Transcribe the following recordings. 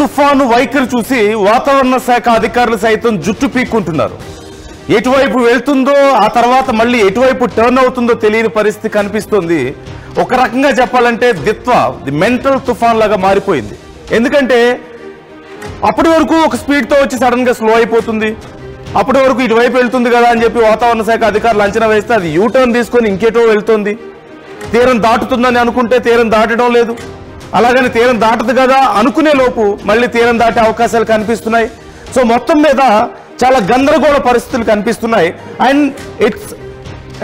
తుఫాను వైఖరి చూసి వాతావరణ శాఖ అధికారులు సైతం జుట్టు పీక్కుంటున్నారు. ఎటువైపు వెళ్తుందో ఆ తర్వాత మళ్ళీ ఎటువైపు టర్న్ అవుతుందో తెలియని పరిస్థితి కనిపిస్తుంది. ఒక రకంగా చెప్పాలంటే దిత్వా ది మెంటల్ తుఫాన్ లాగా మారిపోయింది. ఎందుకంటే అప్పటి వరకు ఒక స్పీడ్తో వచ్చి సడన్ గా స్లో అయిపోతుంది, అప్పటి వరకు ఇటువైపు వెళ్తుంది కదా అని చెప్పి వాతావరణ శాఖ అధికారులు అంచనా వేస్తే అది యూటర్న్ తీసుకొని ఇంకేటో వెళ్తుంది. తీరం దాటుతుందని అనుకుంటే తీరం దాటడం లేదు, అలాగని తీరం దాటదు కదా అనుకునే లోపు మళ్ళీ తీరం దాటే అవకాశాలు కనిపిస్తున్నాయి. సో మొత్తం మీద చాలా గందరగోళ పరిస్థితులు కనిపిస్తున్నాయి. And it's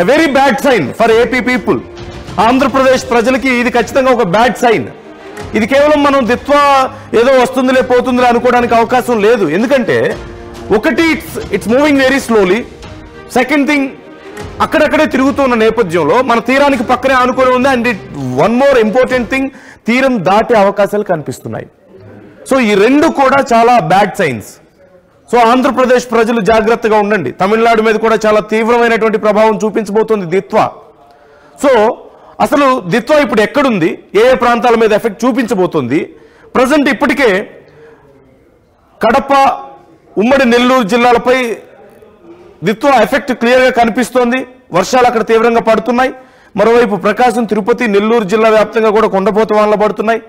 a very bad sign for AP people. Andhra Pradesh ప్రజలకి ఇది ఖచ్చితంగా ఒక బ్యాడ్ సైన్. ఇది కేవలం మనం దిత్వా ఏదో వస్తుందిలే పోతుందిలే అనుకోవడానికి అవకాశం లేదు. ఎందుకంటే ఒకటి it's moving very slowly. Second thing, అక్కడక్కడే తిరుగుతున్న నేపథ్యంలో మన తీరానికి పక్కనే ఆనుకొని ఉంది. And one more important thing, తీరం దాటే అవకాశాలు కనిపిస్తున్నాయి. సో ఈ రెండు కూడా చాలా బ్యాడ్ సైన్స్. సో ఆంధ్రప్రదేశ్ ప్రజలు జాగ్రత్తగా ఉండండి. తమిళనాడు మీద కూడా చాలా తీవ్రమైనటువంటి ప్రభావం చూపించబోతోంది దిత్వా. సో అసలు దిత్వా ఇప్పుడు ఎక్కడుంది, ఏ ఏ ప్రాంతాల మీద ఎఫెక్ట్ చూపించబోతుంది? ప్రజెంట్ ఇప్పటికే కడప, ఉమ్మడి నెల్లూరు జిల్లాలపై దిత్వా ఎఫెక్ట్ క్లియర్గా కనిపిస్తోంది. వర్షాలు అక్కడ తీవ్రంగా పడుతున్నాయి. మరోవైపు ప్రకాశం, తిరుపతి, నెల్లూరు జిల్లా వ్యాప్తంగా కూడా కొండపోత వానలు పడుతున్నాయి.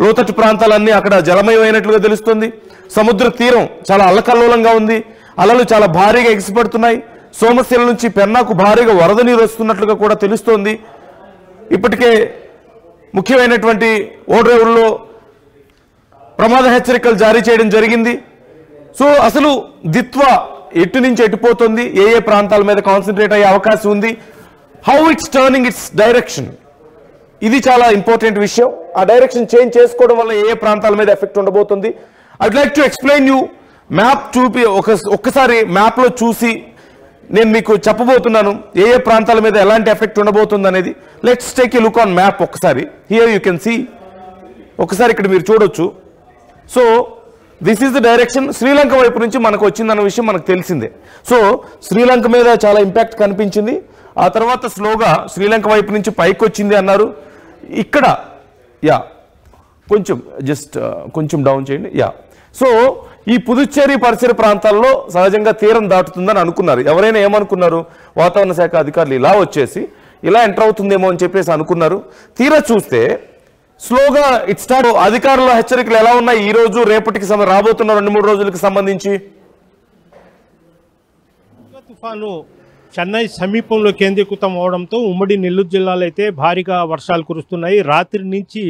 లోతట్టు ప్రాంతాలన్నీ అక్కడ జలమయమైనట్లుగా తెలుస్తోంది. సముద్ర తీరం చాలా అల్లకల్లోలంగా ఉంది. అలలు చాలా భారీగా ఎగిసిపడుతున్నాయి. సోమశిల నుంచి పెన్నాకు భారీగా వరద నీరు వస్తున్నట్లుగా కూడా తెలుస్తోంది. ఇప్పటికే ముఖ్యమైనటువంటి ఓడరేవుల్లో ప్రమాద హెచ్చరికలు జారీ చేయడం జరిగింది. సో అసలు దిత్వా ఎటు నుంచి ఎటుపోతుంది, ఏ ఏ ప్రాంతాల మీద కాన్సన్ట్రేట్ అయ్యే అవకాశం ఉంది, how it's turning it's direction, ఇది చాలా ఇంపార్టెంట్ విషయం. ఆ డైరెక్షన్ చేంజ్ చేసుకోవడం వల్ల ఏ ఏ ప్రాంతాల మీద ఎఫెక్ట్ ఉండబోతుంది, I'd like to explain you. Map చూపి ఒక్కసారి మ్యాప్లో చూసి నేను మీకు చెప్పబోతున్నాను ఏ ఏ ప్రాంతాల మీద ఎలాంటి ఎఫెక్ట్ ఉండబోతుంది అనేది. Let's take a look on map. ఒక్కసారి హియర్ యూ కెన్ సీ, ఒకసారి ఇక్కడ మీరు చూడొచ్చు. So this is the direction. Sri Lanka వైపు నుంచి మనకు వచ్చిందన్న విషయం మనకు తెలిసిందే. సో శ్రీలంక మీద చాలా ఇంపాక్ట్ కనిపించింది. ఆ తర్వాత స్లోగా శ్రీలంక వైపు నుంచి పైకి వచ్చింది అన్నారు. ఇక్కడ కొంచెం జస్ట్ కొంచెం డౌన్ చేయండి. సో ఈ పుదుచ్చేరి పరిసర ప్రాంతాల్లో సహజంగా తీరం దాటుతుందని అనుకున్నారు. ఎవరైనా ఏమనుకున్నారు, వాతావరణ శాఖ అధికారులు ఇలా వచ్చేసి ఇలా ఎంటర్ అవుతుందేమో అని చెప్పేసి అనుకున్నారు. తీరా చూస్తే స్లోగా ఇట్ స్టార్ట్. అధికారుల హెచ్చరికలు ఎలా ఉన్నాయి ఈ రోజు రేపటికి రాబోతున్న 2-3 రోజులకు సంబంధించి? తుఫాను చెన్నై సమీపంలో కేంద్రీకృతం అవడంతో ఉమ్మడి నెల్లూరు జిల్లాలో అయితే భారీగా వర్షాలు కురుస్తున్నాయి. రాత్రి నుంచి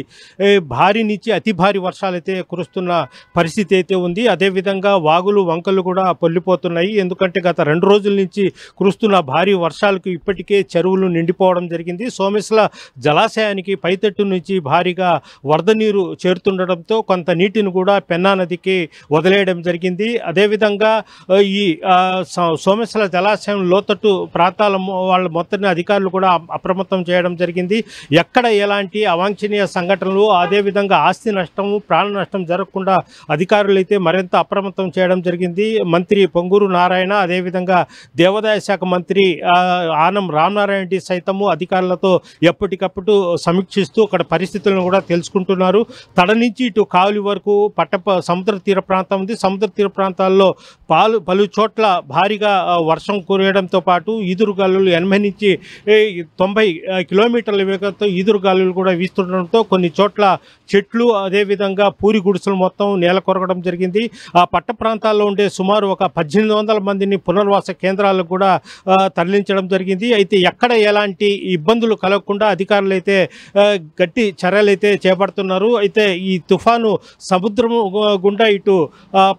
భారీ నుంచి అతి భారీ వర్షాలు అయితే కురుస్తున్న పరిస్థితి అయితే ఉంది. అదేవిధంగా వాగులు వంకలు కూడా పొల్లిపోతున్నాయి. ఎందుకంటే గత 2 రోజుల నుంచి కురుస్తున్న భారీ వర్షాలకు ఇప్పటికే చెరువులు నిండిపోవడం జరిగింది. సోమశిల జలాశయానికి పైతట్టు నుంచి భారీగా వరద నీరు చేరుతుండడంతో కొంత నీటిని కూడా పెన్నా నదికి వదిలేయడం జరిగింది. అదేవిధంగా ఈ సోమశిల జలాశయం లోతట్టు ప్రాంతాల వాళ్ళ మొత్తం అధికారులు కూడా అప్రమత్తం చేయడం జరిగింది. ఎక్కడ ఎలాంటి అవాంఛనీయ సంఘటనలు, అదేవిధంగా ఆస్తి నష్టము, ప్రాణ నష్టం జరగకుండా అధికారులు అయితే మరింత అప్రమత్తం చేయడం జరిగింది. మంత్రి పొంగూరు నారాయణ, అదేవిధంగా దేవాదాయ శాఖ మంత్రి ఆనం రామనారాయణ రెడ్డి సైతము అధికారులతో ఎప్పటికప్పుడు సమీక్షిస్తూ అక్కడ పరిస్థితులను కూడా తెలుసుకుంటున్నారు. తడ నుంచి ఇటు కావలి వరకు సముద్ర తీర ప్రాంతం ఉంది. సముద్ర తీర ప్రాంతాల్లో పలు చోట్ల భారీగా వర్షం కురియడంతో పాటు ఈదురుగాలులు 80 నుంచి 90 కిలోమీటర్ల వేగంతో ఈదురుగాలులు కూడా వీస్తుండడంతో కొన్ని చోట్ల చెట్లు, అదేవిధంగా పూరి గుడిసెలు మొత్తం నేల కొరగడం జరిగింది. ఆ పట్ట ప్రాంతాల్లో ఉండే సుమారు ఒక 1800 మందిని పునర్వాస కేంద్రాలకు కూడా తరలించడం జరిగింది. అయితే ఎక్కడ ఎలాంటి ఇబ్బందులు కలగకుండా అధికారులు అయితే గట్టి చర్యలు అయితే చేపడుతున్నారు. అయితే ఈ తుఫాను సముద్రం గుండా ఇటు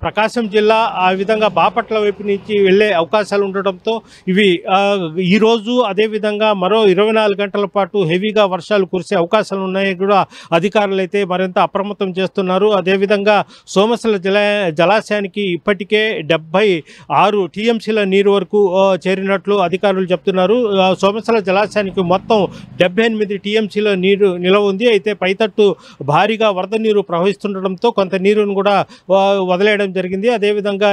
ప్రకాశం జిల్లా, ఆ విధంగా బాపట్ల వైపు నుంచి వెళ్లే అవకాశాలు ఉండడంతో ఇవి ఈరోజు అదేవిధంగా మరో 24 గంటల పాటు హెవీగా వర్షాలు కురిసే అవకాశాలు ఉన్నాయి కూడా అధికారులు అయితే మరింత అప్రమత్తం చేస్తున్నారు. అదేవిధంగా సోమశిల జలాశయానికి ఇప్పటికే 76 టీఎంసీల నీరు వరకు చేరినట్లు అధికారులు చెప్తున్నారు. సోమశిల జలాశయానికి మొత్తం 78 టీఎంసీల నీరు నిలవ ఉంది. అయితే పైతట్టు భారీగా వరద నీరు ప్రవహిస్తుండడంతో కొంత నీరును కూడా వదిలేయడం జరిగింది. అదేవిధంగా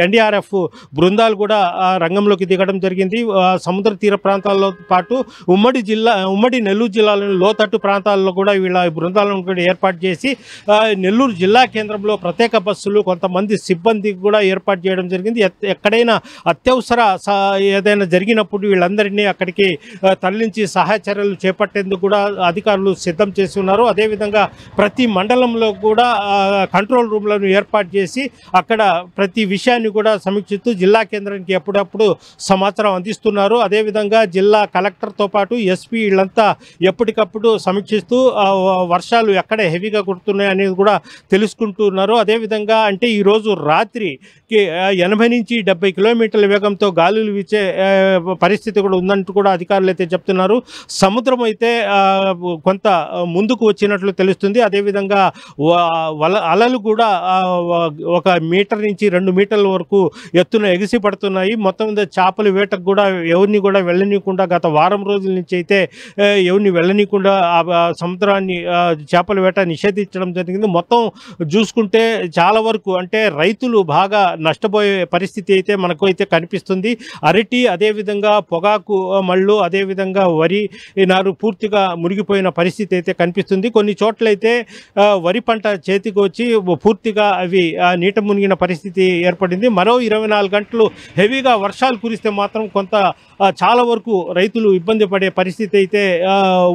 ఎన్డీఆర్ఎఫ్ బృందాలు కూడా రంగంలోకి దిగడం జరిగింది. సముద్ర తీర ప్రాంతాల్లో పాటు ఉమ్మడి నెల్లూరు జిల్లాలోని లోతట్టు ప్రాంతాల్లో కూడా వీళ్ళ బృందాలను కూడా ఏర్పాటు చేసి నెల్లూరు జిల్లా కేంద్రంలో ప్రత్యేక బస్సులు కొంతమంది సిబ్బందికి కూడా ఏర్పాటు చేయడం జరిగింది. ఎక్కడైనా అత్యవసర ఏదైనా జరిగినప్పుడు వీళ్ళందరినీ అక్కడికి తరలించి సహాయ చర్యలు చేపట్టేందుకు కూడా అధికారులు సిద్ధం చేసి ఉన్నారు. అదేవిధంగా ప్రతి మండలంలో కూడా కంట్రోల్ రూమ్లను ఏర్పాటు చేసి అక్కడ ప్రతి విషయాన్ని కూడా సమీక్షిస్తూ జిల్లా కేంద్రానికి ఎప్పుడప్పుడు సమాచారం అందిస్తున్నారు. అదేవిధంగా జిల్లా కలెక్టర్తో పాటు ఎస్పీ వీళ్ళంతా ఎప్పటికప్పుడు సమీక్షిస్తూ వర్షాలు ఎక్కడ హెవీగా కుడుతున్నాయి అనేది కూడా తెలుసుకుంటున్నారు. అదేవిధంగా అంటే ఈరోజు రాత్రికి 80 నుంచి 70 కిలోమీటర్ల వేగంతో గాలులు వీచే పరిస్థితి కూడా ఉందంటూ కూడా అధికారులు అయితే చెప్తున్నారు. సముద్రం అయితే కొంత ముందుకు వచ్చినట్లు తెలుస్తుంది. అదేవిధంగా అలలు కూడా 1 మీటర్ నుంచి 2 మీటర్ల వరకు ఎత్తున ఎగిసి పడుతున్నాయి. మొత్తం చేపల వేటకు కూడా ఎవరిని కూడా వెళ్ళనీయకుండా గత వారం రోజుల నుంచి అయితే ఎవరిని వెళ్ళనీయకుండా సముద్రాన్ని చేపల వేట నిషేధించడం జరిగింది. మొత్తం చూసుకుంటే చాలా వరకు అంటే రైతులు బాగా నష్టపోయే పరిస్థితి అయితే మనకు అయితే కనిపిస్తుంది. అరటి అదేవిధంగా పొగాకు మళ్ళు అదేవిధంగా వరి నారు పూర్తిగా మునిగిపోయిన పరిస్థితి అయితే కనిపిస్తుంది. కొన్ని చోట్లయితే వరి పంట చేతికి వచ్చి పూర్తిగా అవి నీట మునిగిన పరిస్థితి ఏర్పడింది. మరో 24 గంటలు హెవీగా వర్షాలు కురిస్తే మాత్రం కొంత చాలా వరకు రైతులు ఇబ్బంది పడే పరిస్థితి అయితే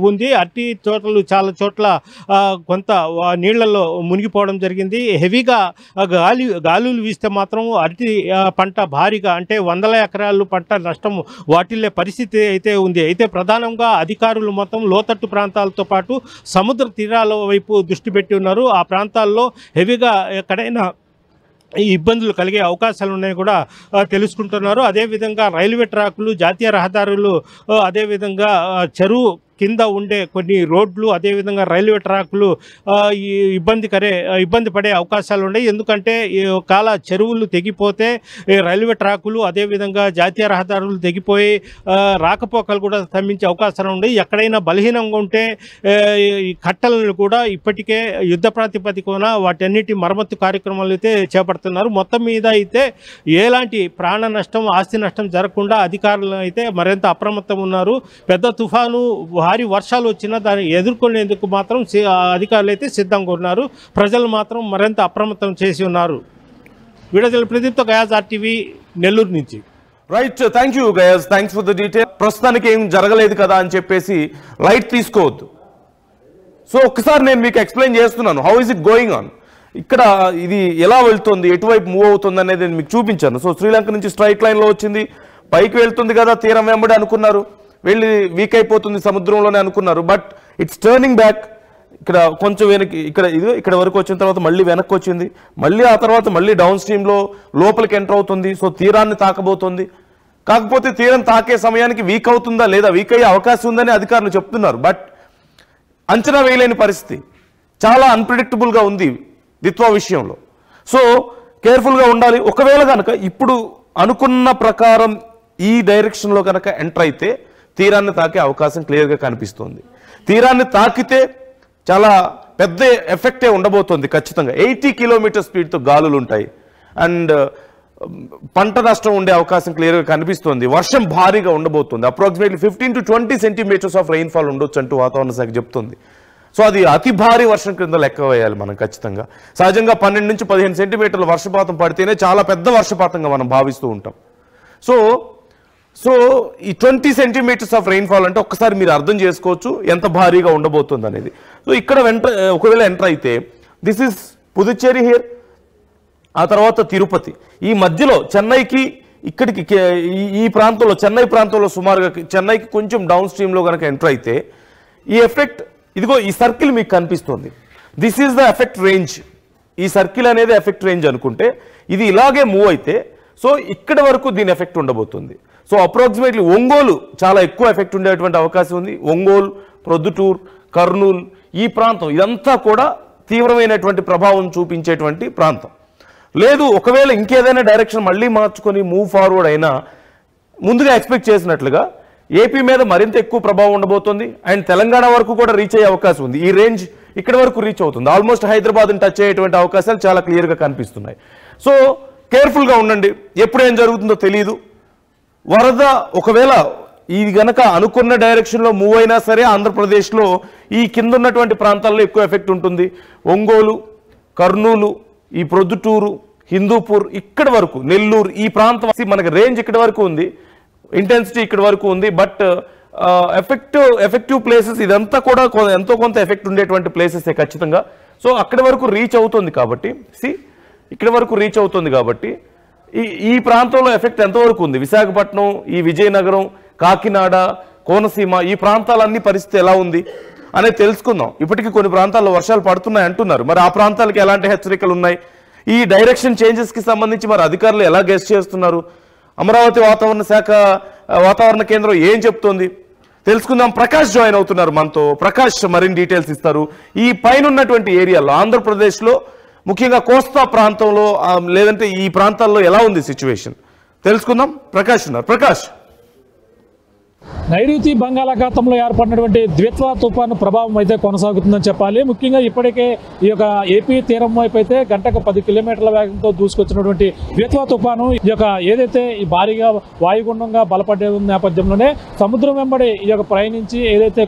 ఉంది. అరటి తోటలు చాలా చోట్ల కొంత నీళ్లలో మునిగిపోవడం జరిగింది. హెవీగా గాలులు వీస్తే మాత్రం అరటి పంట భారీగా అంటే 100 ఎకరాలు పంట నష్టం వాటిల్లే పరిస్థితి అయితే ఉంది. అయితే ప్రధానంగా అధికారులు మొత్తం లోతట్టు ప్రాంతాలతో పాటు సముద్ర తీరాల వైపు దృష్టి పెట్టి ఉన్నారు. ఆ ప్రాంతాల్లో హెవీగా ఎక్కడైనా ఈ ఇబ్బందులు కలిగే అవకాశాలు ఉన్నాయి కూడా తెలుసుకుంటున్నారు. అదేవిధంగా రైల్వే ట్రాకులు జాతీయ రహదారులు అదేవిధంగా చెరువు కింద ఉండే కొన్ని రోడ్లు అదేవిధంగా రైల్వే ట్రాకులు ఇబ్బంది పడే అవకాశాలు ఉన్నాయి. ఎందుకంటే కాల చెరువులు తెగిపోతే రైల్వే ట్రాకులు అదేవిధంగా జాతీయ రహదారులు తెగిపోయి రాకపోకలు కూడా స్తంభించే అవకాశాలు ఉన్నాయి. ఎక్కడైనా బలహీనంగా ఉంటే ఈ కట్టలను కూడా ఇప్పటికే యుద్ధ ప్రాతిపదికన వాటన్నిటి మరమ్మతు కార్యక్రమాలు అయితే చేపడుతున్నారు. మొత్తం మీద అయితే ఎలాంటి ప్రాణ నష్టం ఆస్తి నష్టం జరగకుండా అధికారులు అయితే మరింత అప్రమత్తం ఉన్నారు. పెద్ద తుఫాను భారీ వర్షాలు వచ్చినా దాన్ని ఎదుర్కొనేందుకు మాత్రం అధికారులు అయితే సిద్ధంగా ఉన్నారు. ప్రజలు మాత్రం మరింత అప్రమత్తం చేసి ఉన్నారు. వీడియో ప్రదీప్తో గయాజ్ ఆర్టీవీ నెల్లూరు నుంచి. Right, thank you guys, thanks for the detail. ప్రస్తుతానికి ఏం జరగలేదు కదా అని చెప్పేసి లైట్ తీసుకోవద్దు. సో ఒక్కసారి నేను మీకు ఎక్స్ప్లెయిన్ చేస్తున్నాను how is it going on. ఇక్కడ ఇది ఎలా వెళ్తుంది, ఎటువైపు మూవ్ అవుతుంది అనేది నేను మీకు చూపించాను. సో శ్రీలంక నుంచి స్ట్రైట్ లైన్లో వచ్చింది, పైకి వెళ్తుంది కదా తీరం వెంబడి అనుకున్నారు, వెళ్ళి వీక్ అయిపోతుంది సముద్రంలోనే అనుకున్నారు. But it's turning back. ఇక్కడ కొంచెం వెనక్కి ఇక్కడ వరకు వచ్చిన తర్వాత మళ్ళీ వెనక్కి వచ్చింది, మళ్ళీ ఆ తర్వాత మళ్ళీ డౌన్ స్ట్రీమ్లో లోపలికి ఎంటర్ అవుతుంది. సో తీరాన్ని తాకబోతుంది. కాకపోతే తీరం తాకే సమయానికి వీక్ అవుతుందా లేదా, వీక్ అయ్యే అవకాశం ఉందని అధికారులు చెప్తున్నారు. బట్ అంచనా వేయలేని పరిస్థితి, చాలా అన్ప్రిడిక్టబుల్గా ఉంది దిత్వా విషయంలో. సో కేర్ఫుల్గా ఉండాలి. ఒకవేళ కనుక ఇప్పుడు అనుకున్న ప్రకారం ఈ డైరెక్షన్లో కనుక ఎంటర్ అయితే తీరాన్ని తాకే అవకాశం క్లియర్గా కనిపిస్తుంది. తీరాన్ని తాకితే చాలా పెద్ద ఎఫెక్టే ఉండబోతుంది ఖచ్చితంగా. 80 కిలోమీటర్ స్పీడ్తో గాలులు ఉంటాయి అండ్ పంట నష్టం ఉండే అవకాశం క్లియర్గా కనిపిస్తుంది. వర్షం భారీగా ఉండబోతుంది. Approximately 15 to 20 centimetres of rainfall ఉండొచ్చు అంటూ వాతావరణ శాఖ చెప్తుంది. సో అది అతి భారీ వర్షం కింద లెక్క వేయాలి మనం ఖచ్చితంగా. సహజంగా 12 నుంచి 15 సెంటీమీటర్ల వర్షపాతం పడితేనే చాలా పెద్ద వర్షపాతంగా మనం భావిస్తూ ఉంటాం. సో ఈ 20 సెంటీమీటర్స్ ఆఫ్ రెయిన్ఫాల్ అంటే ఒక్కసారి మీరు అర్థం చేసుకోవచ్చు ఎంత భారీగా ఉండబోతుంది అనేది. సో ఇక్కడ ఒకవేళ ఎంటర్ అయితే దిస్ ఇస్ పుదుచ్చేరి హియర్, ఆ తర్వాత తిరుపతి, ఈ మధ్యలో చెన్నైకి ఇక్కడికి ఈ ప్రాంతంలో చెన్నై ప్రాంతంలో సుమారుగా చెన్నైకి కొంచెం డౌన్ స్ట్రీమ్లో కనుక ఎంటర్ అయితే ఈ ఎఫెక్ట్ ఇదిగో ఈ సర్కిల్ మీకు కనిపిస్తుంది. This is the effect range. ఈ సర్కిల్ అనేది ఎఫెక్ట్ రేంజ్ అనుకుంటే ఇది ఇలాగే మూవ్ అయితే సో ఇక్కడ వరకు దీని ఎఫెక్ట్ ఉండబోతుంది. సో అప్రాక్సిమేట్లీ ఒంగోలు చాలా ఎక్కువ ఎఫెక్ట్ ఉండేటువంటి అవకాశం ఉంది. ఒంగోలు, ప్రొద్దుటూరు, కర్నూలు ఈ ప్రాంతం ఇదంతా కూడా తీవ్రమైనటువంటి ప్రభావం చూపించేటువంటి ప్రాంతం. లేదు ఒకవేళ ఇంకేదైనా డైరెక్షన్ మళ్ళీ మార్చుకొని మూవ్ ఫార్వర్డ్ అయినా ముందుగా ఎక్స్పెక్ట్ చేసినట్లుగా ఏపీ మీద మరింత ఎక్కువ ప్రభావం ఉండబోతుంది అండ్ తెలంగాణ వరకు కూడా రీచ్ అయ్యే అవకాశం ఉంది. ఈ రేంజ్ ఇక్కడ వరకు రీచ్ అవుతుంది. ఆల్మోస్ట్ హైదరాబాద్ని టచ్ అయ్యేటువంటి అవకాశాలు చాలా క్లియర్గా కనిపిస్తున్నాయి. సో కేర్ఫుల్గా ఉండండి. ఎప్పుడు ఏం జరుగుతుందో తెలియదు. వరద ఒకవేళ ఇది గనక అనుకున్న డైరెక్షన్లో మూవ్ అయినా సరే ఆంధ్రప్రదేశ్లో ఈ కింద ఉన్నటువంటి ప్రాంతాల్లో ఎక్కువ ఎఫెక్ట్ ఉంటుంది. ఒంగోలు, కర్నూలు, ఈ ప్రొద్దుటూరు, హిందూపూర్, ఇక్కడ వరకు నెల్లూరు, ఈ ప్రాంతం మనకి రేంజ్ ఇక్కడ వరకు ఉంది, ఇంటెన్సిటీ ఇక్కడ వరకు ఉంది. బట్ ఎఫెక్టివ్ ప్లేసెస్ ఇదంతా కూడా ఎంతో కొంత ఎఫెక్ట్ ఉండేటువంటి ప్లేసెస్ ఖచ్చితంగా. సో అక్కడి వరకు రీచ్ అవుతుంది కాబట్టి ఇక్కడ వరకు రీచ్ అవుతుంది కాబట్టి ఈ ప్రాంతంలో ఎఫెక్ట్ ఎంతవరకు ఉంది, విశాఖపట్నం, ఈ విజయనగరం, కాకినాడ, కోనసీమ, ఈ ప్రాంతాలన్నీ పరిస్థితి ఎలా ఉంది అనేది తెలుసుకుందాం. ఇప్పటికీ కొన్ని ప్రాంతాల్లో వర్షాలు పడుతున్నాయి అంటున్నారు. మరి ఆ ప్రాంతాలకు ఎలాంటి హెచ్చరికలు ఉన్నాయి, ఈ డైరెక్షన్ చేంజెస్కి సంబంధించి మరి అధికారులు ఎలా గెస్ట్ చేస్తున్నారు, అమరావతి వాతావరణ శాఖ వాతావరణ కేంద్రం ఏం చెప్తోంది తెలుసుకుందాం. ప్రకాష్ జాయిన్ అవుతున్నారు మనతో. ప్రకాష్ మరిన్ని డీటెయిల్స్ ఇస్తారు. ఈ పైన ఉన్నటువంటి ఏరియాలో ఆంధ్రప్రదేశ్లో ముఖ్యంగా కోస్తా ప్రాంతంలో లేదంటే ఈ ప్రాంతాల్లో ఎలా ఉంది సిచ్యువేషన్ తెలుసుకుందాం. ప్రకాష్ ఉన్నారు. ప్రకాష్, నైరుతి బంగాళాఖాతంలో ఏర్పడినటువంటి ద్విత్వ తుఫాను ప్రభావం అయితే కొనసాగుతుందని చెప్పాలి. ముఖ్యంగా ఇప్పటికే ఈ యొక్క ఏపీ తీరం వైపు అయితే గంటకు 10 కిలోమీటర్ల వేగంతో దూసుకొచ్చినటువంటి ద్విత్వ తుఫాను ఈ యొక్క ఏదైతే ఈ భారీగా వాయుగుండంగా బలపడే నేపథ్యంలోనే సముద్రం వెంబడి ఈ యొక్క ప్రయాణించి ఏదైతే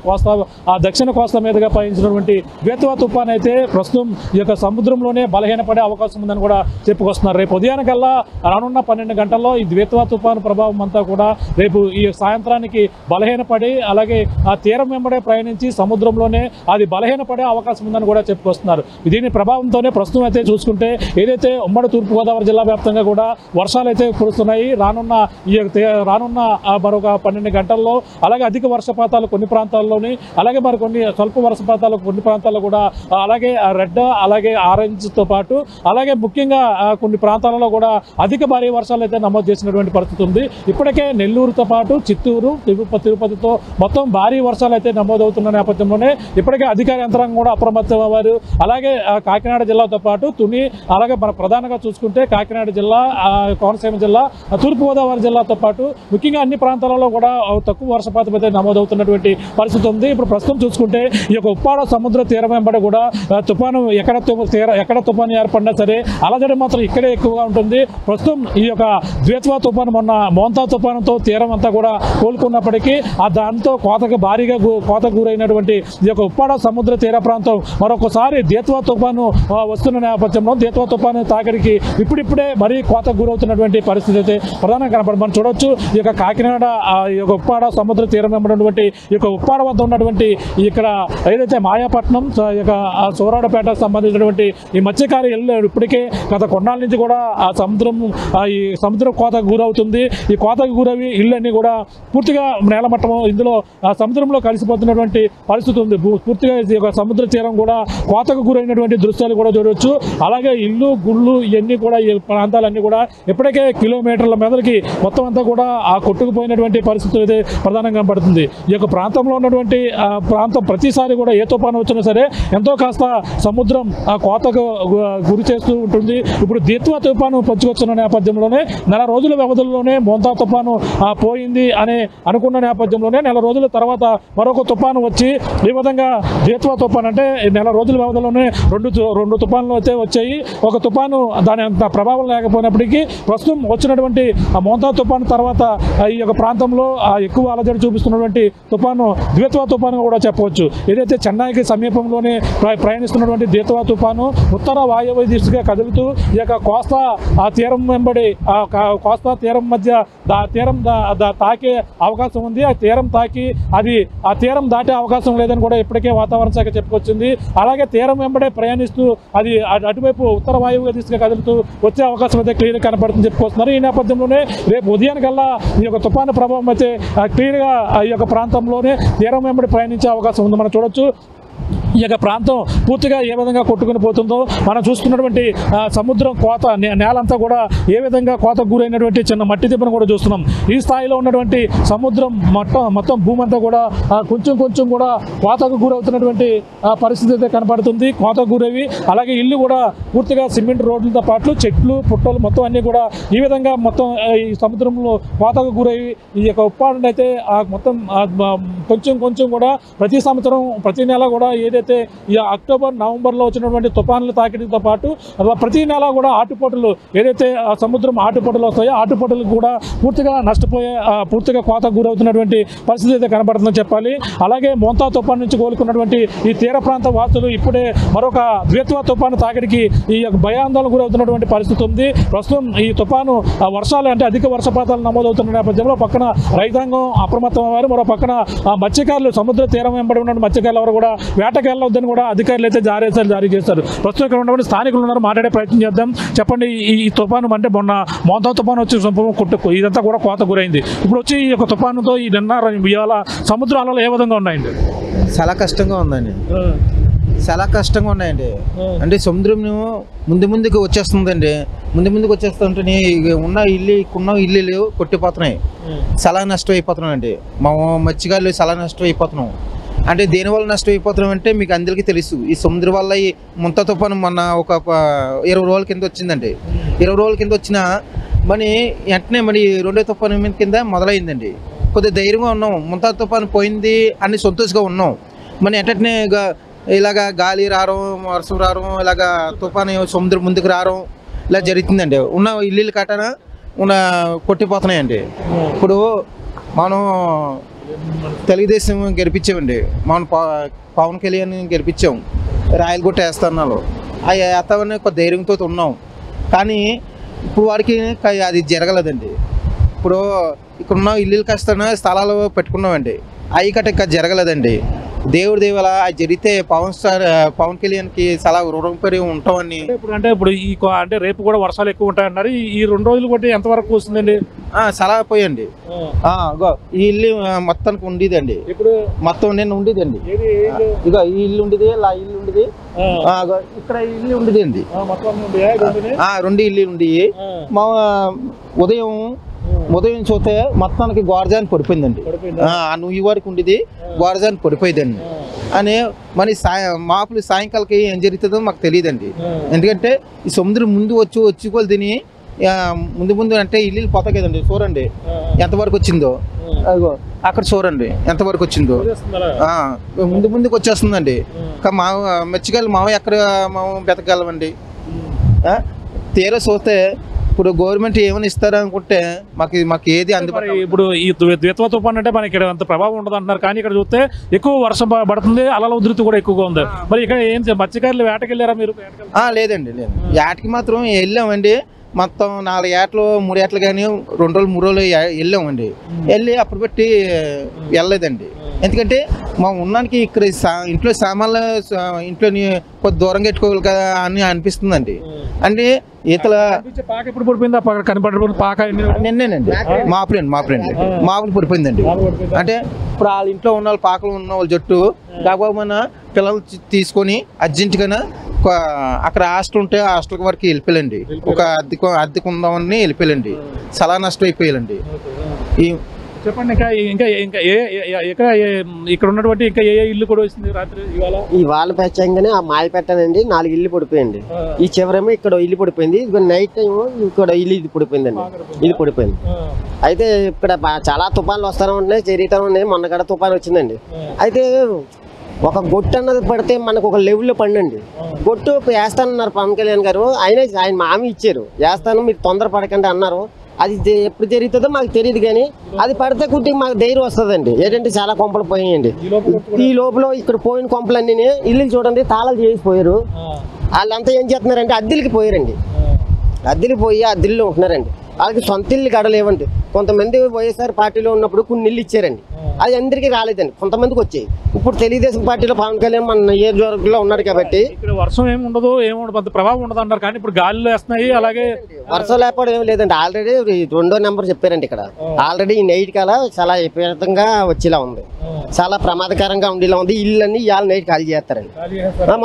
దక్షిణ కోస్తా మీదుగా పయనించినటువంటి ద్విత్వ తుఫాను అయితే ప్రస్తుతం ఈ యొక్క సముద్రంలోనే బలహీనపడే అవకాశం ఉందని కూడా చెప్పుకొస్తున్నారు. రేపు ఉదయానికల్లా రానున్న 12 గంటల్లో ఈ ద్విత్వ తుఫాను ప్రభావం అంతా కూడా రేపు ఈ సాయంత్రానికి బలహీనపడి అలాగే ఆ తీరం వెంబడే ప్రయాణించి సముద్రంలోనే అది బలహీనపడే అవకాశం ఉందని కూడా చెప్పుకొస్తున్నారు. దీని ప్రభావంతోనే ప్రస్తుతం అయితే చూసుకుంటే ఏదైతే ఉమ్మడి తూర్పుగోదావరి జిల్లా వ్యాప్తంగా కూడా వర్షాలు అయితే కురుస్తున్నాయి. రానున్న మరొక 12 గంటల్లో అలాగే అధిక వర్షపాతాలు కొన్ని ప్రాంతాల్లోని అలాగే మరికొన్ని స్వల్ప వర్షపాతాలు కొన్ని ప్రాంతాల్లో కూడా అలాగే రెడ్ అలాగే ఆరెంజ్తో పాటు అలాగే ముఖ్యంగా కొన్ని ప్రాంతాలలో కూడా అధిక భారీ వర్షాలు అయితే నమోదు చేసినటువంటి పరిస్థితి ఉంది. ఇప్పటికే నెల్లూరుతో పాటు చిత్తూరు, తిరుపతితో మొత్తం భారీ వర్షాలు అయితే నమోదవుతున్న నేపథ్యంలోనే ఇప్పటికే అధికార యంత్రాంగం కూడా అప్రమత్తమయ్యారు. అలాగే కాకినాడ జిల్లాతో పాటు తుని అలాగే మన ప్రధానంగా చూసుకుంటే కాకినాడ జిల్లా, కోనసీమ జిల్లా, తూర్పుగోదావరి జిల్లాతో పాటు ముఖ్యంగా అన్ని ప్రాంతాలలో కూడా తక్కువ వర్షపాతం అయితే నమోదవుతున్నటువంటి పరిస్థితి ఉంది. ఇప్పుడు ప్రస్తుతం చూసుకుంటే ఈ యొక్క ఉప్పాడ సముద్ర తీరం వెంబడి కూడా తుఫాను ఎక్కడ తుఫాను ఏర్పడినా సరే అలజడి మాత్రం ఇక్కడే ఎక్కువగా ఉంటుంది. ప్రస్తుతం ఈ యొక్క ద్విత్వ తుఫాను మొన్న మోంతా తుఫానుతో తీరం అంతా కూడా కోలుకున్నప్పటికీ దాంతో భారీగా కోతకు గురైనటువంటి ఈ యొక్క ఉప్పాడ సముద్ర తీర ప్రాంతం మరొకసారి ద్విత్వ తుఫాను వస్తున్న నేపథ్యంలో ద్విత్వ తుఫాను తాకిడికి ఇప్పుడిప్పుడే మరీ కోతకు గురవుతున్నటువంటి పరిస్థితి అయితే ప్రధానంగా కనపడి మనం చూడవచ్చు. ఈ యొక్క కాకినాడ ఈ యొక్క ఉప్పాడ సముద్ర తీరం వెంబడినటువంటి ఈ యొక్క ఉప్పాడ వద్ద ఉన్నటువంటి ఇక్కడ ఏదైతే మాయాపట్నం ఈ యొక్క సోరాడపేటకు సంబంధించినటువంటి ఈ మత్స్యకార ఇళ్ళు ఇప్పటికే గత కొన్నాళ్ళ నుంచి కూడా ఈ సముద్రం కోతకు గురవుతుంది. ఈ కోతకు గురవి ఇళ్ళన్నీ కూడా పూర్తిగా నేలమట్టం ఇందులో సముద్రంలో కలిసిపోతున్నటువంటి పరిస్థితి ఉంది. పూర్తిగా ఈ యొక్క సముద్ర తీరం కూడా కోతకు గురైనటువంటి దృశ్యాలు కూడా చూడవచ్చు. అలాగే ఇల్లు గుళ్ళు ఇవన్నీ కూడా ఈ ప్రాంతాలన్నీ కూడా ఇప్పటికే కిలోమీటర్ల మీదకి మొత్తం అంతా కూడా కొట్టుకుపోయినటువంటి పరిస్థితి అయితే ప్రధానంగా పడుతుంది. ఈ యొక్క ప్రాంతంలో ఉన్నటువంటి ప్రాంతం ప్రతిసారి కూడా ఏ తుఫాను వచ్చినా సరే ఎంతో కాస్త సముద్రం కోతకు గురి చేస్తూ ఉంటుంది. ఇప్పుడు ద్విత్వ తుఫాను పంచుకొచ్చిన నేపథ్యంలోనే నెల రోజుల వ్యవధిలోనే మోంతా తుఫాను పోయింది అనే అనుకున్న నేపథ్యంలోనే నెల రోజుల తర్వాత మరొక తుఫాను వచ్చి ఈ విధంగా ద్విత్వ తుఫాను అంటే నెల రోజుల వ్యవధిలోనే రెండు తుఫాన్లు అయితే వచ్చాయి. ఒక తుఫాను దాని అంత ప్రభావం లేకపోయినప్పటికీ ప్రస్తుతం వచ్చినటువంటి మోంతా తుఫాను తర్వాత ఈ యొక్క ప్రాంతంలో ఎక్కువ అలజడి చూపిస్తున్నటువంటి తుఫాను ద్విత్వ తుఫాను కూడా చెప్పవచ్చు. ఏదైతే చెన్నైకి సమీపంలోనే ప్రయాణిస్తున్నటువంటి ద్విత్వ తుఫాను ఉత్తర వాయువ్య దిశగా కదులుతూ ఈ యొక్క కోస్తా తీరం వెంబడి కోస్తా తీరం మధ్య తీరం తాకే అవకాశం ఉంది. ఆ తీరం తాకి ఆ తీరం దాటే అవకాశం లేదని కూడా ఇప్పటికే వాతావరణ శాఖ చెప్పుకొచ్చింది. అలాగే తీరం వెంబడే ప్రయాణిస్తూ అది అటువైపు ఉత్తర వాయువుగా దిశగా కదులుతూ వచ్చే అవకాశం అయితే క్లియర్గా కనపడుతుంది చెప్పుకొస్తున్నారు. ఈ నేపథ్యంలోనే రేపు ఉదయానికల్లా ఈ యొక్క తుఫాను ప్రభావం అయితే క్లియర్గా ఈ యొక్క ప్రాంతంలోనే తీరం వెంబడి ప్రయాణించే అవకాశం ఉంది. మనం చూడొచ్చు ఈ యొక్క ప్రాంతం పూర్తిగా ఏ విధంగా కొట్టుకుని పోతుందో మనం చూస్తున్నటువంటి సముద్రం కోత నేలంతా కూడా ఏ విధంగా కోతకు గురైనటువంటి చిన్న మట్టి దిబ్బను కూడా చూస్తున్నాం. ఈ స్థాయిలో ఉన్నటువంటి సముద్రం మొత్తం భూమి అంతా కూడా కొంచెం కూడా కోతకు గురవుతున్నటువంటి పరిస్థితి అయితే కనపడుతుంది. కోతకు గురవి అలాగే ఇల్లు కూడా పూర్తిగా సిమెంట్ రోడ్లతో పాటు చెట్లు పుట్టలు మొత్తం అన్నీ కూడా ఈ విధంగా మొత్తం ఈ సముద్రంలో కోతకు గురవి ఈ యొక్క ఉప్పాడును అయితే మొత్తం కొంచెం కూడా ప్రతి సంవత్సరం ప్రతి నెల కూడా ఏదైతే అయితే ఈ అక్టోబర్ నవంబర్లో వచ్చినటువంటి తుఫానుల తాకిడితో పాటు ప్రతి నెల కూడా ఆటుపోటులు ఏదైతే సముద్రం ఆటుపోటులు వస్తాయో ఆటుపోటులకు కూడా పూర్తిగా కోత గురవుతున్నటువంటి పరిస్థితి అయితే కనబడుతుందని చెప్పాలి. అలాగే మోంతా తుఫాను నుంచి కోలుకున్నటువంటి ఈ తీర ప్రాంత వాసులు ఇప్పుడే మరొక ద్వేత్వా తుఫాను తాకిడికి ఈ భయాందోళన గురవుతున్నటువంటి పరిస్థితి ఉంది. ప్రస్తుతం ఈ తుఫాను వర్షాలు అంటే అధిక వర్షపాతాలు నమోదవుతున్న నేపథ్యంలో పక్కన రైతాంగం అప్రమత్తం అయ్యారు. మరో పక్కన మత్స్యకారులు సముద్ర తీరం వెంబడి ఉన్న మత్స్యకారులు ఎవరు కూడా వేటకి వెళ్ళవద్దని కూడా అధికారులు అయితే జారీ చేస్తారు. ప్రస్తుతం ఇక్కడ ఉన్నటువంటి స్థానికులు ఉన్నారు, మాట్లాడే ప్రయత్నం చేద్దాం. చెప్పండి, ఈ తుఫాను అంటే మొన్న మోంతా తుఫాను వచ్చి ఇదంతా కూడా కోత గురైంది. ఇప్పుడు వచ్చి ఈ యొక్క తుఫానుతో ఈ ఇవాళ సముద్ర అలలు ఏ విధంగా ఉన్నాయండి? చాలా కష్టంగా ఉందండి, చాలా కష్టంగా ఉన్నాయండి. అంటే సముద్రం ముందుకు వచ్చేస్తుందండి. ముందుకు వచ్చేస్తుంటే ఉన్న ఇల్లు కొట్టిపోతున్నాయి. చాలా నష్టం అయిపోతున్నాం. మా మత్స్యకారులు చాలా నష్టం అయిపోతున్నాం. అంటే దేనివల్ల నష్టం అయిపోతున్నాం అంటే మీకు అందరికీ తెలుసు, ఈ సముద్రం వల్ల ఈ ముంతా తుఫాను మొన్న ఒక 20 రోజుల కింద వచ్చిందండి. 20 రోజుల కింద వచ్చిన మరి వెంటనే మరి రెండో తుఫాను కింద మొదలైందండి. కొద్దిగా ధైర్యంగా ఉన్నాం, ముంతా తుఫాను పోయింది అని సంతోషంగా ఉన్నాం. మరి వెంటనే ఇలాగ గాలి రావడం, వర్షం రావడం, ఇలాగ తుఫాను సముద్రం ముందుకు రావడం ఇలా జరుగుతుందండి. ఉన్న ఇల్లు కట్టన కొట్టిపోతున్నాయండి. ఇప్పుడు మనం తెలుగుదేశం గెలిపించామండి, మనం పవన్ కళ్యాణ్ గెలిపించాం, రాయలు కూడా వేస్తున్నాను అవి వేస్తామని ఒక ధైర్యంతో ఉన్నాం. కానీ ఇప్పుడు వారికి అది జరగలేదండి. ఇప్పుడు ఇక్కడున్న ఇల్లు కష్టన స్థలాలు పెట్టుకున్నామండి, అవి కట్ట ఇంకా జరగలేదండి. దేవుడి దేవల అది జరిగితే పవన్ కళ్యాణ్కి చాలా రుణపడి ఉంటామని. ఇప్పుడు అంటే రేపు కూడా వర్షాలు ఎక్కువ ఉంటాయన్నారు. ఈ 2 రోజులు బట్టి ఎంతవరకు వస్తుందండి? చాలా పోయండి. ఈ ఇల్లు మొత్తానికి ఉండేదండి, ఇప్పుడు మొత్తం నేను ఉండేదండి. ఇక ఈ ఇల్లు ఉండేది, ఆ ఇల్లు ఉండేది, ఇక్కడ ఇల్లు ఉండేదండి. 2 ఇల్లు ఉండి మా ఉదయం చూస్తే మొత్తానికి గోరజాని పడిపోయిందండి. నువ్వు ఈ వరకు ఉండేది గోరజాని పడిపోయిందండి అని. మరి మాపులు సాయంకాలకి ఏం జరుగుతుందో మాకు తెలియదండి. ఎందుకంటే ఈ సముద్రం వచ్చి తిని ముందు అంటే ఇల్లు పోతాయి కదండి. చూడండి ఎంతవరకు వచ్చిందో, అదిగో అక్కడ చూడండి ఎంతవరకు వచ్చిందో. ముందుకు వచ్చేస్తుందండి. మా మత్స్యకారులు ఎక్కడ బతకగలమండి? తీరా చూస్తే ఇప్పుడు గవర్నమెంట్ ఏమైనా ఇస్తారా అనుకుంటే మాకు ఏది అందుబాటు. ఇప్పుడు ఈ ద్వేత్వా తుఫాను అంటే మనకి ఇక్కడ అంత ప్రభావం ఉండదు అంటున్నారు, కానీ ఇక్కడ చూస్తే ఎక్కువ వర్షం పడుతుంది, అలల ఉధృతి కూడా ఎక్కువగా ఉంది. మరి ఇక్కడ ఏం మత్స్యకారులు వేటకి వెళ్ళారా మీరు? లేదండి, లేదు. వేటకి మాత్రం వెళ్ళామండి. మొత్తం 4 ఏటలు 3 ఏటలు కానీ 2 రోజులు 3 రోజులు వెళ్ళామండి. వెళ్ళి అప్పుడు పెట్టి వెళ్ళలేదండి. ఎందుకంటే మా ఉన్నానికి ఇక్కడ ఇంట్లో సామాన్లు ఇంట్లో కొద్ది దూరంగా పెట్టుకోవాలి కదా అని అనిపిస్తుందండి. అంటే ఈతల పాక ఎప్పుడు పడిపోయిందా? కనపడి పాక నిన్నేనండి మాపులు పడిపోయిందండి. అంటే ఇప్పుడు వాళ్ళ ఇంట్లో ఉన్న వాళ్ళు పాకలు ఉన్న వాళ్ళ జట్టు కాకపోతే పిల్లలు తీసుకొని అర్జెంటుగా అక్కడ హాస్టల్ ఉంటే హాస్టల్ వరకు వెళ్ళిపోయాలండి. ఒక అద్దెకు ఉందామని వెళ్ళిపోయాలండి. చాలా నష్టం అయిపోయాలండి. చెప్పండి, ఇంకా ఇక్కడ ఉన్నటువంటి ఇంకా ఏ ఇల్లు కూడా వస్తుంది రాత్రి? ఇవాళ ప్రత్యేకంగానే ఆ మాయ పెట్టానండి 4 ఇల్లు పడిపోయింది. ఈ చివరేమో ఇక్కడ ఇల్లు పడిపోయింది, నైట్ టైం ఇక్కడ ఇది పడిపోయిందండి. ఇది పడిపోయింది. అయితే ఇక్కడ చాలా తుఫాన్లు వస్తానే ఉన్నాయి, జరుగుతూ ఉన్నాయి. మొన్న కూడా తుఫాన్ వచ్చిందండి. అయితే ఒక గొట్టు అన్నది పడితే మనకు ఒక లెవెల్లో పండండి. గొట్టు వేస్తానన్నారు పవన్ కళ్యాణ్ గారు. ఆయన హామీ ఇచ్చారు, వేస్తాను మీరు తొందర పడకండి అన్నారు. అది ఎప్పుడు జరుగుతుందో మాకు తెలియదు, కానీ అది పడితే కొద్దిగా మాకు ధైర్యం వస్తుందండి. ఏంటంటే చాలా కొంపలు పోయాయండి. ఈ లోపల ఇక్కడ పోయిన కొంపలన్నీ ఇల్లు చూడండి తాళాలు చేసిపోయారు. వాళ్ళంతా ఏం చేస్తున్నారంటే అద్దెలకి పోయారండి. అద్దెలు పోయి అద్దెల్లో ఉంటున్నారండి. వాళ్ళకి సొంత ఇల్లు గడలేవండి. కొంతమంది వైఎస్ఆర్ పార్టీలో ఉన్నప్పుడు కొన్ని ఇల్లు ఇచ్చారండి, అది అందరికీ రాలేదండి, కొంతమందికి వచ్చాయి. ఇప్పుడు తెలుగుదేశం పార్టీలో పవన్ కళ్యాణ్ మన నియోజకవర్గంలో ఉన్నాడు కాబట్టి ఇక్కడ వర్షం ఏముండదు, పెద్ద ప్రభావం ఉండదు అంటారు. కానీ ఇప్పుడు గాలిలో వేస్తున్నాయి, అలాగే వర్షం లేకపోవడం ఏమి లేదండి. ఆల్రెడీ 2వ నెంబర్ చెప్పారండి. ఇక్కడ ఆల్రెడీ ఈ నైట్ కల చాలా విపరీతంగా వచ్చేలా ఉంది, చాలా ప్రమాదకరంగా ఉండేలా ఉంది. ఇల్లు ఇవాళ నైట్ ఖాళీ చేస్తారండి,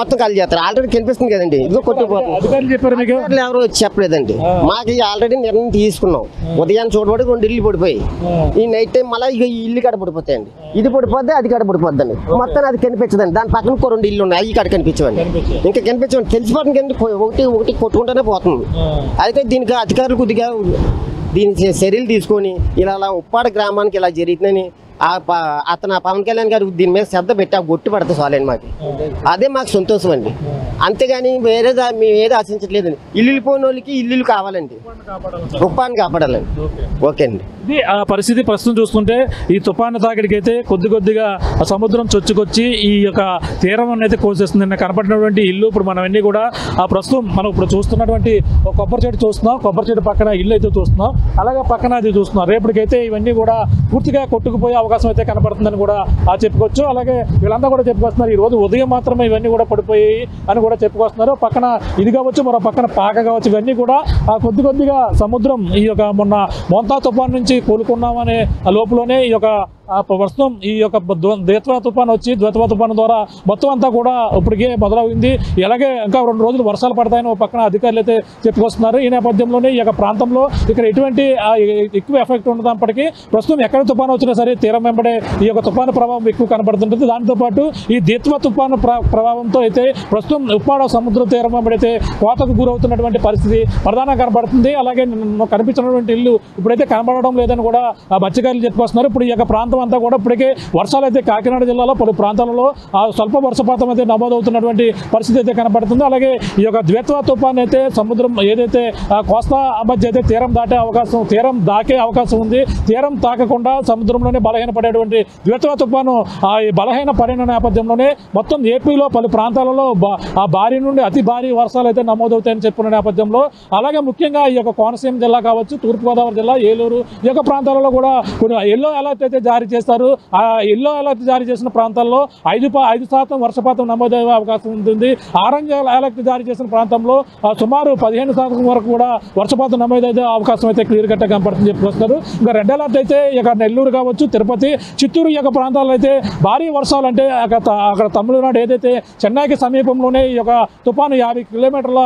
మొత్తం ఖాళీ చేస్తారు. ఆల్రెడీ కనిపిస్తుంది కదండి, ఇదిగో కొట్టిపోతుంది. ఎవరు వచ్చి చెప్పలేదండి మాకు. ఆల్రెడీ నిర్ణయం తీసుకున్నాం. ఉదయాన్ని చూడబడి 2 ఇల్లు పడిపోయి ఈ నైట్ టైం మళ్ళీ ఇక ఈ ఇల్లు కాడ పడిపోతాయండి. ఇది పడిపోద్ది, అది కాడ పడిపోద్దండి. మొత్తం అది కనిపించదండి. దాని పక్కన 2 ఇల్లు ఉన్నాయి, అవి కాడ కనిపించవండి. ఇంకా కనిపించండి, తెలిసిపోతుంది. ఒకటి కొట్టుకుంటూనే పోతుంది. అయితే దీనికి అధికారులు కొద్దిగా దీని చర్యలు తీసుకొని ఇలా ఉప్పాడ గ్రామానికి ఇలా జరుగుతుందని అతను పవన్ కళ్యాణ్ గారు దీని మీద శ్రద్ధ పెట్టి ఆ గొట్టు పడితే చాలండి మాకు, అదే మాకు సంతోషం అండి. అంతేగాని వేరే మేము ఏది ఆశించట్లేదండి. ఇల్లు పోయిన వాళ్ళకి ఇల్లు కావాలండి, తుఫాను కాపాడాలండి. ఓకే అండి. ఇది ఆ పరిస్థితి ప్రస్తుతం చూస్తుంటే ఈ తుఫాను తాకిడికి అయితే కొద్దిగా సముద్రం చొచ్చుకొచ్చి ఈ యొక్క తీరం అనేది కోసేస్తుంది. కనపడినటువంటి ఇల్లు ఇప్పుడు మనం అన్ని కూడా ప్రస్తుతం మనం ఇప్పుడు చూస్తున్నటువంటి ఒక కొబ్బరి చెట్టు చూస్తున్నాం, కొబ్బరి చెట్టు పక్కన ఇల్లు అయితే చూస్తున్నాం, అలాగే పక్కన అది చూస్తున్నాం. రేపటికైతే ఇవన్నీ కూడా పూర్తిగా కొట్టుకుపోయే అవకాశం అయితే కనపడుతుందని కూడా చెప్పుకోవచ్చు. అలాగే వీళ్ళంతా కూడా చెప్పుకొస్తున్నారు ఈ రోజు ఉదయం మాత్రమే ఇవన్నీ కూడా పడిపోయాయి అని కూడా చెప్పుకొస్తున్నారు. పక్కన ఇది కావచ్చు, మరో పక్కన పాక కావచ్చు, ఇవన్నీ కూడా కొద్దిగా సముద్రం ఈ యొక్క మొన్న మోంతా తుఫాన్ నుంచి కోలుకున్నామనే లోపులోనే ఈ యొక్క ప్రస్తుతం ఈ యొక్క ద్వేత్వా తుఫాను వచ్చి ద్వేత్వా తుఫాను ద్వారా మొత్తం అంతా కూడా ఇప్పటికే మొదలైంది. అలాగే ఇంకా 2 రోజులు వర్షాలు పడతాయని పక్కన అధికారులు అయితే చెప్పుకొస్తున్నారు. ఈ నేపథ్యంలోనే ఈ యొక్క ప్రాంతంలో ఇక్కడ ఎటువంటి ఎక్కువ ఎఫెక్ట్ ఉండదప్పటికీ ప్రస్తుతం ఎక్కడ తుఫాను వచ్చినా సరే తీరం వెంబడే ఈ యొక్క తుఫాను ప్రభావం ఎక్కువ కనబడుతుంటుంది. దాంతోపాటు ఈ ద్వేత్వా తుఫాను ప్రభావంతో అయితే ప్రస్తుతం ఉప్పాడ సముద్ర తీరం వెంబడైతే కోతకు గురవుతున్నటువంటి పరిస్థితి ప్రధానంగా కనబడుతుంది. అలాగే కనిపించినటువంటి ఇల్లు ఇప్పుడైతే కనబడడం లేదని కూడా మత్స్యకారులు చెప్పుకొస్తున్నారు. ఇప్పుడు ఈ యొక్క ప్రాంతం అంతా కూడా ఇప్పటికే వర్షాలు అయితే కాకినాడ జిల్లాలో పలు ప్రాంతాలలో స్వల్ప వర్షపాతం అయితే నమోదవుతున్నటువంటి పరిస్థితి అయితే కనబడుతుంది. అలాగే ఈ యొక్క ద్వేత్వా తుఫాన్ అయితే సముద్రం ఏదైతే కోస్తా మధ్య అయితే తీరం దాకే అవకాశం ఉంది. తీరం తాకకుండా సముద్రంలోనే బలహీనపడేటువంటి ద్వేత్వా తుఫాను బలహీన పడిన నేపథ్యంలోనే మొత్తం ఏపీలో పలు ప్రాంతాలలో భారీ నుండి అతి భారీ వర్షాలు అయితే నమోదవుతాయని చెప్పుకున్న నేపథ్యంలో అలాగే ముఖ్యంగా ఈ యొక్క కోనసీమ జిల్లా కావచ్చు, తూర్పుగోదావరి జిల్లా, ఏలూరు ఈ యొక్క ప్రాంతాలలో కూడా కొన్ని ఎల్లో అలర్ట్ అయితే జారీ చేస్తారు. ఆ ఎల్లో అలర్ట్ జారీ చేసిన ప్రాంతాల్లో 5% వర్షపాతం నమోదయ్యే అవకాశం ఉంటుంది. ఆరెంజ్ అలర్ట్ జారీ చేసిన ప్రాంతంలో సుమారు 15% వరకు కూడా వర్షపాతం నమోదయ్యే అవకాశం అయితే క్లియర్ కట్గా కనపడుతుంది చెప్పుకొస్తారు. ఇంకా రెడ్ అలర్ట్ అయితే ఇక నెల్లూరు కావచ్చు, తిరుపతి, చిత్తూరు ఈ యొక్క ప్రాంతాల్లో అయితే భారీ వర్షాలు అంటే అక్కడ తమిళనాడు ఏదైతే చెన్నైకి సమీపంలోనే ఈ యొక్క తుఫాను 50 కిలోమీటర్ల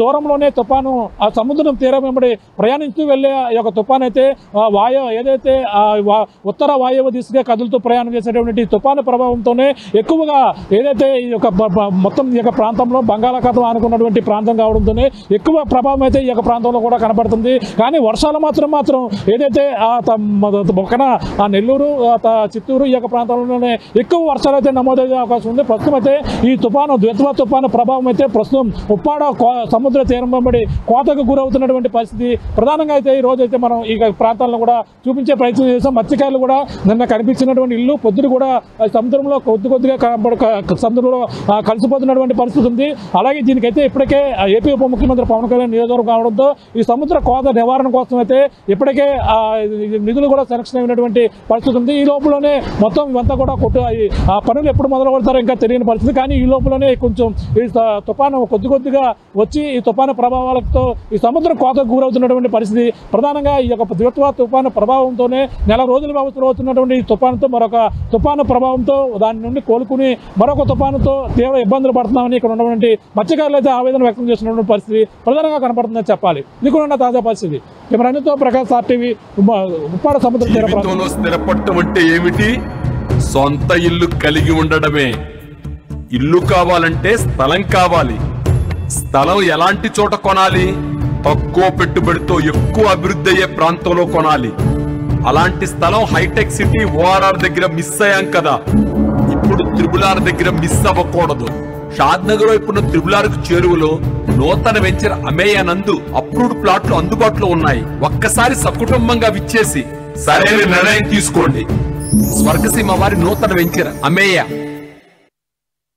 దూరంలోనే తుఫాను ఆ సముద్రం తీరం వెంబడి ప్రయాణిస్తూ వెళ్ళే ఈ యొక్క తుఫాను అయితే ఏదైతే ఉత్తర వాయువ్య దిశగా కదులుతూ ప్రయాణం చేసేటువంటి తుఫాను ప్రభావంతోనే ఎక్కువగా ఏదైతే ఈ యొక్క మొత్తం ఈ యొక్క ప్రాంతంలో బంగాళాఖాతం ఆనుకున్నటువంటి ప్రాంతం కావడంతోనే ఎక్కువ ప్రభావం అయితే ఈ యొక్క ప్రాంతంలో కూడా కనబడుతుంది. కానీ వర్షాలు మాత్రం ఏదైతే ఒకన నెల్లూరు, చిత్తూరు ఈ యొక్క ప్రాంతంలోనే ఎక్కువ వర్షాలు అయితే నమోదయ్యే అవకాశం ఉంది. ప్రస్తుతం అయితే ఈ ద్వేత్వా తుఫాను ప్రభావం అయితే ప్రస్తుతం ఉప్పాడ సముద్ర తీరం వెంబడి కోతకు గురవుతున్నటువంటి పరిస్థితి ప్రధానంగా అయితే ఈ రోజు అయితే మనం ఈ ప్రాంతాలను కూడా చూపించే ప్రయత్నం చేసాం. మత్స్యకారులు కూడా నిన్న కనిపించినటువంటి ఇల్లు పొద్దున కూడా సముద్రంలో కొద్దిగా సముద్రంలో కలిసిపోతున్నటువంటి పరిస్థితి ఉంది. అలాగే దీనికైతే ఇప్పటికే ఏపీ ఉప ముఖ్యమంత్రి పవన్ కళ్యాణ్ నియోజకవర్గం కావడంతో ఈ సముద్ర కోత నివారణ కోసం అయితే ఇప్పటికే నిధులు కూడా సెలక్షన్ అయినటువంటి పరిస్థితి ఉంది. ఈ లోపలనే మొత్తం ఇవంతా కూడా పనులు ఎప్పుడు మొదలు పెడతారో ఇంకా తెలియని పరిస్థితి. కానీ ఈ లోపలనే కొంచెం ఈ తుఫాను కొద్దిగా వచ్చి ఈ తుఫాను ప్రభావాలతో ఈ సముద్ర కోతకు గురవుతున్నటువంటి పరిస్థితి ప్రధానంగా ఈ యొక్క ద్వేత్వా తుఫాను ప్రభావంతోనే నెల రోజుల వ్యవస్థలో అవుతున్నటువంటి ఈ తుఫానుతో మరొక తుఫాను ప్రభావంతో దాని నుండి కోలుకుని మరొక తుఫానుతో తీవ్ర ఇబ్బందులు పడుతున్నామని ఇక్కడ ఉన్నటువంటి మత్స్యకారులు అయితే ఆవేదన వ్యక్తం చేస్తున్నటువంటి పరిస్థితి ప్రధానంగా కనపడుతుందని చెప్పాలి. ఇది కూడా తాజా పరిస్థితి. కెమెరాతో ప్రకాష్, ఆర్టీవీ, ఉప్పాడ సముద్ర తీర ప్రాంతం. స్థిరపడటం అంటే ఏమిటి? సొంత ఇల్లు కలిగి ఉండడమే. ఇల్లు కావాలంటే స్థలం కావాలి. స్థలం ఎలాంటి చోట కొనాలి? తక్కువ పెట్టుబడితో ఎక్కువ అభివృద్ధి అయ్యే ప్రాంతంలో కొనాలి. అలాంటి స్థలం హైటెక్ సిటీ ఓఆర్ఆర్ దగ్గర మిస్ అయ్యాం కదా, ఇప్పుడు త్రిబులార్ దగ్గర మిస్ అవ్వకూడదు. షాద్ నగర్ వైపున్న త్రిబులార్కు చేరువలో నూతన వెంచర్ అమేయానందు అప్రూవ్డ్ ప్లాట్లు అందుబాటులో ఉన్నాయి. ఒక్కసారి సకుటుంబంగా విచ్చేసి సరైన నిర్ణయం తీసుకోండి. స్వర్గసీమ వారి నూతన వెంచర్ అమేయ